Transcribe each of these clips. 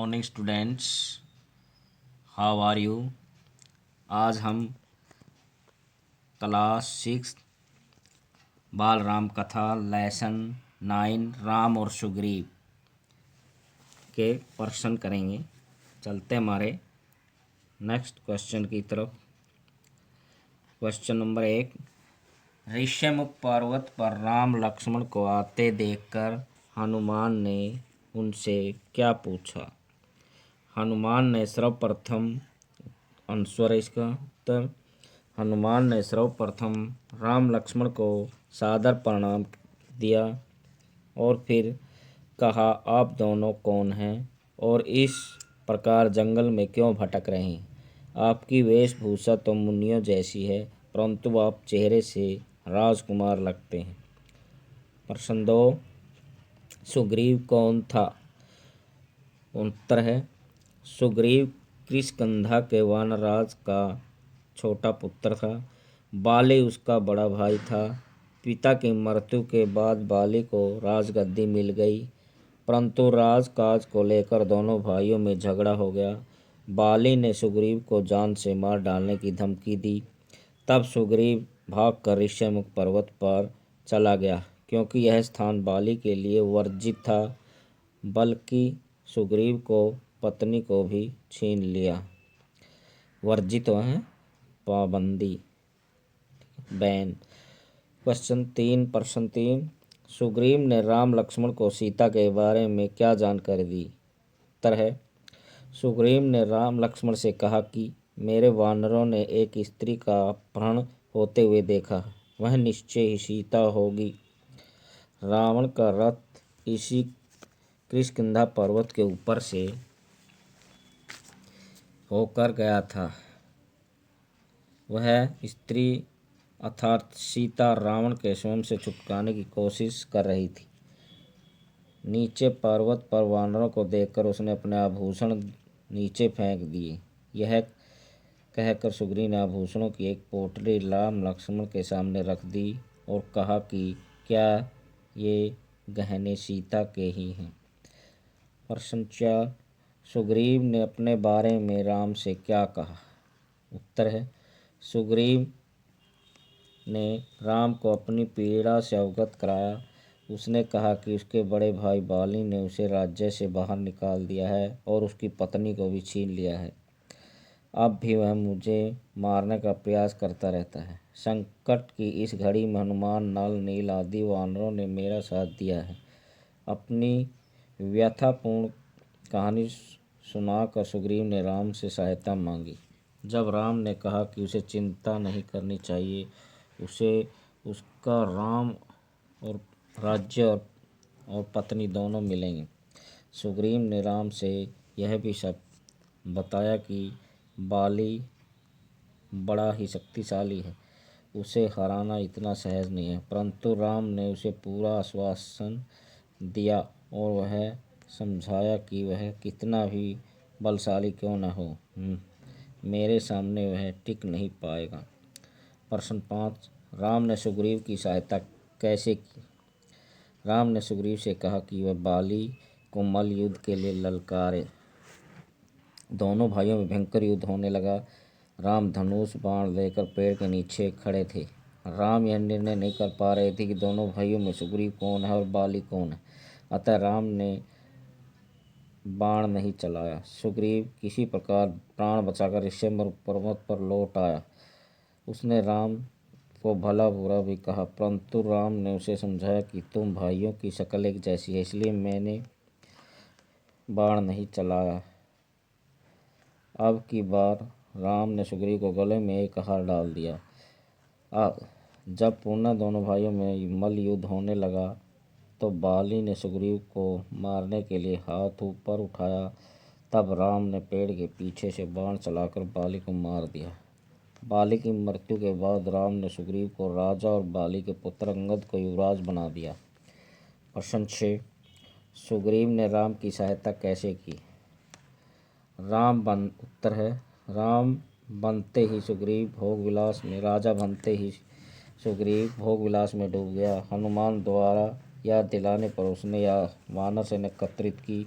Morning students, how are you. आज हम class 6 बाल राम कथा लेसन 9 राम और सुग्रीव के प्रश्न करेंगे। चलते हमारे नेक्स्ट क्वेश्चन की तरफ। क्वेश्चन नंबर 1, ऋष्यमुख पर्वत पर राम लक्ष्मण को आते देखकर हनुमान ने उनसे क्या पूछा। हनुमान ने सर्वप्रथम अनुस्वर इसका उत्तर। हनुमान ने सर्वप्रथम राम लक्ष्मण को सादर प्रणाम दिया और फिर कहा, आप दोनों कौन हैं और इस प्रकार जंगल में क्यों भटक रहे हैं। आपकी वेशभूषा तो मुनियों जैसी है, परंतु आप चेहरे से राजकुमार लगते हैं। प्रश्न 2, सुग्रीव कौन था। उत्तर है, सुग्रीव कृष्णगंधा के वानरराज का छोटा पुत्र था। बाली उसका बड़ा भाई था। पिता की मृत्यु के बाद बाली को राजगद्दी मिल गई, परंतु राजकाज को लेकर दोनों भाइयों में झगड़ा हो गया। बाली ने सुग्रीव को जान से मार डालने की धमकी दी। तब सुग्रीव भागकर ऋष्यमुख पर्वत पर चला गया, क्योंकि यह स्थान बाली के लिए वर्जित था। बल्कि सुग्रीव को पत्नी को भी छीन लिया। वर्जित है पाबंदी, बैन। प्रश्न 3, सुग्रीव ने राम लक्ष्मण को सीता के बारे में क्या जानकारी दी। उत्तर है, सुग्रीव ने राम लक्ष्मण से कहा कि मेरे वानरों ने एक स्त्री का अपहरण होते हुए देखा, वह निश्चय ही सीता होगी। रावण का रथ इसी कृष्णगंधा पर्वत के ऊपर से होकर गया था। वह स्त्री अर्थात सीता रावण के स्वयं से छुटकाने की कोशिश कर रही थी। नीचे पर्वत पर वानरों को देखकर उसने अपने आभूषण नीचे फेंक दिए। यह कहकर सुग्रीव ने आभूषणों की एक पोटली राम लक्ष्मण के सामने रख दी और कहा कि क्या ये गहने सीता के ही हैं। प्रश्न 4, सुग्रीव ने अपने बारे में राम से क्या कहा। उत्तर है, सुग्रीव ने राम को अपनी पीड़ा से अवगत कराया। उसने कहा कि उसके बड़े भाई बाली ने उसे राज्य से बाहर निकाल दिया है और उसकी पत्नी को भी छीन लिया है। अब भी वह मुझे मारने का प्रयास करता रहता है। संकट की इस घड़ी में हनुमान, नल, नील आदि वानरों ने मेरा साथ दिया है। अपनी व्यथापूर्ण कहानी सुनाकर सुग्रीव ने राम से सहायता मांगी। जब राम ने कहा कि उसे चिंता नहीं करनी चाहिए, उसे उसका राम और राज्य और पत्नी दोनों मिलेंगे। सुग्रीव ने राम से यह भी सब बताया कि बाली बड़ा ही शक्तिशाली है, उसे हराना इतना सहज नहीं है। परंतु राम ने उसे पूरा आश्वासन दिया और वह समझाया कि वह कितना भी बलशाली क्यों न हो, मेरे सामने वह टिक नहीं पाएगा। प्रश्न 5, राम ने सुग्रीव की सहायता कैसे की। राम ने सुग्रीव से कहा कि वह बाली को मल्ल युद्ध के लिए ललकारे। दोनों भाइयों में भयंकर युद्ध होने लगा। राम धनुष बाण लेकर पेड़ के नीचे खड़े थे। राम यह निर्णय नहीं कर पा रहे थे कि दोनों भाइयों में सुग्रीव कौन है और बाली कौन है, अतः राम ने बाण नहीं चलाया। सुग्रीव किसी प्रकार प्राण बचाकर ऋष्यमुख पर्वत पर लौट आया। उसने राम को भला बुरा भी कहा, परंतु राम ने उसे समझाया कि तुम भाइयों की शक्ल एक जैसी है, इसलिए मैंने बाण नहीं चलाया। अब की बार राम ने सुग्रीव को गले में एक हार डाल दिया। जब पुनः दोनों भाइयों में मल्ल युद्ध होने लगा तो बाली ने सुग्रीव को मारने के लिए हाथ ऊपर उठाया। तब राम ने पेड़ के पीछे से बाण चलाकर बाली को मार दिया। बाली की मृत्यु के बाद राम ने सुग्रीव को राजा और बाली के पुत्र अंगद को युवराज बना दिया। प्रश्न 6, सुग्रीव ने राम की सहायता कैसे की। उत्तर है, राम बनते ही सुग्रीव भोग विलास में, राजा बनते ही सुग्रीव भोग विलास में डूब गया। हनुमान द्वारा याद दिलाने पर उसने यह वानर सेना एकत्रित की।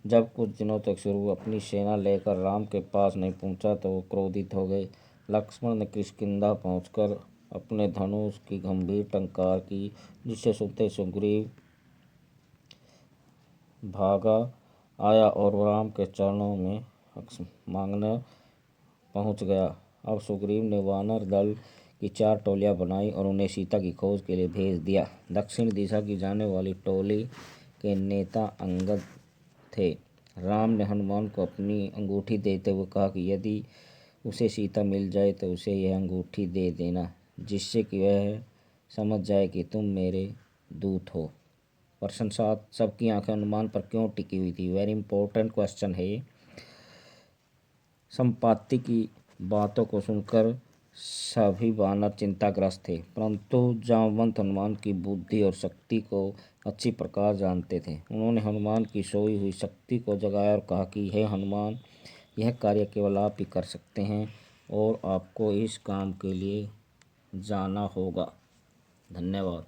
जब कुछ दिनों तक शुरू अपनी सेना लेकर राम के पास नहीं पहुंचा तो वो क्रोधित हो गए। लक्ष्मण ने किष्किंधा पहुंचकर अपने धनुष की गंभीर टंकार की, जिससे सुनते सुग्रीव भागा आया और राम के चरणों में मांगने पहुंच गया। अब सुग्रीव ने वानर दल की 4 टोलियां बनाई और उन्हें सीता की खोज के लिए भेज दिया। दक्षिण दिशा की जाने वाली टोली के नेता अंगद थे। राम ने हनुमान को अपनी अंगूठी देते हुए कहा कि यदि उसे सीता मिल जाए तो उसे यह अंगूठी दे देना, जिससे कि वह समझ जाए कि तुम मेरे दूत हो। प्रश्न 7, सबकी आंखें हनुमान पर क्यों टिकी हुई थी? वेरी इंपॉर्टेंट क्वेश्चन है ये। संपाति की बातों को सुनकर सभी वानर चिंताग्रस्त थे, परंतु जामवंत हनुमान की बुद्धि और शक्ति को अच्छी प्रकार जानते थे। उन्होंने हनुमान की सोई हुई शक्ति को जगाया और कहा कि हे हनुमान, यह कार्य केवल आप ही कर सकते हैं और आपको इस काम के लिए जाना होगा। धन्यवाद।